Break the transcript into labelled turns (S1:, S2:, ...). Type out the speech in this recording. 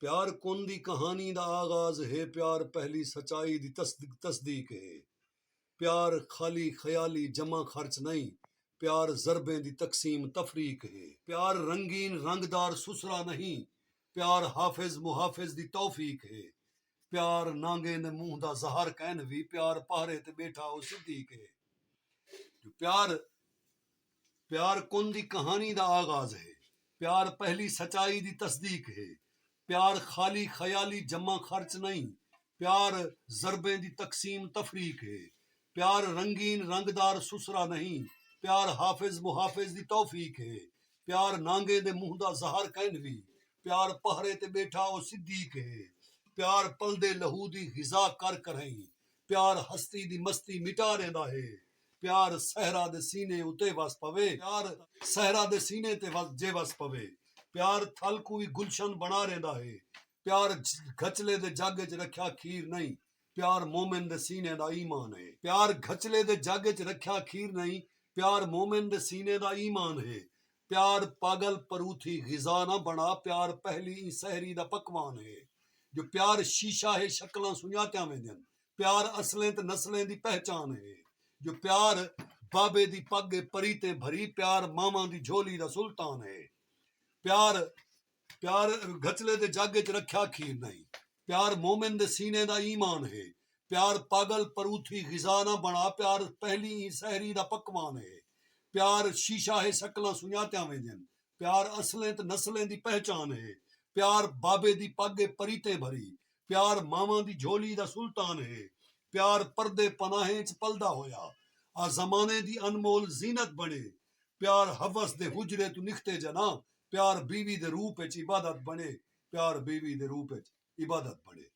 S1: प्यार कुन दी कहानी दा आगाज है, प्यार पहली सच्चाई दी तस्दीक है। प्यार खाली ख्याली जमा खर्च नहीं, प्यार ज़रबें दी तकसीम तफरीक है। प्यार रंगीन रंगदार सुसरा नहीं, प्यार हाफिज मुहाफिज दी तौफीक है। प्यार नांगे ने मुंह दा जहर कहन भी, प्यार पहरे ते बैठा ओ सिद्दीक है। जो प्यार प्यार कुन दी कहानी दा आगाज है, प्यार पहली सच्चाई दी तस्दीक है। प्यार खाली ख्याली जमा खर्च नहीं, प्यार ज़रबें दी तकसीम तफरीक है। प्यार रंगीन रंगदार सुसरा नहीं, प्यार हाफिज मुहाफिज दी तौफीक है। प्यार नांगे दे मुंह दा जहर कहन भी, प्यार पहरे ते बैठा ओ सिद्दीक है। प्यार पलदे लहू दी गिज़ा कर करहीं, प्यार हस्ती दी मस्ती मिटा रहिंदा है। प्यार सहरा दे सीने उते वस पवे, प्यार सहरा दे सीने ते जे वस पवे। प्यार थल कोई गुलशन बना रहिंदा है, प्यार घचले दे जग च रखिया खीर नहीं, प्यार मोमिन दे सीने दा ईमान है। प्यार घचले दे जग च रखिया खीर नहीं, प्यार मोमिन दे सीने दा ईमान है। प्यार पागल परूथी गिज़ा ना बना, प्यार पहली सहरी दा पकवान है। जो प्यार शीशा है शक्लां सुञात्या वेंदियां, प्यार असलें ते नस्लें दी पहचान है। जो प्यार बाबे दी पग परी ते भरी, प्यार मामा दी झोली दा सुल्तान है। प्यार प्यार घचले दे जग च रखिया खीर नहीं, प्यार मोमिन दे सीने दा ईमान है। प्यार पागल परूथी गिज़ा ना बना, प्यार पहली सहरी दा पकवान है। प्यार शीशा है शक्लां सुञात्या वेंदियां, प्यार असलें ते नस्लें दी पहचान है। प्यार बाबे दी पग परी ते भरी, प्यार मामा दी झोली दा सुल्तान है। प्यार पर्दे पनाहें च पलदा होया, आ ज़माने दी अनमोल जीनत बने। प्यार हवस दे हुजरे तू निखते जना, प्यार बीवी दे रूप च इबादत बने। प्यार बीवी दे रूप च इबादत बने।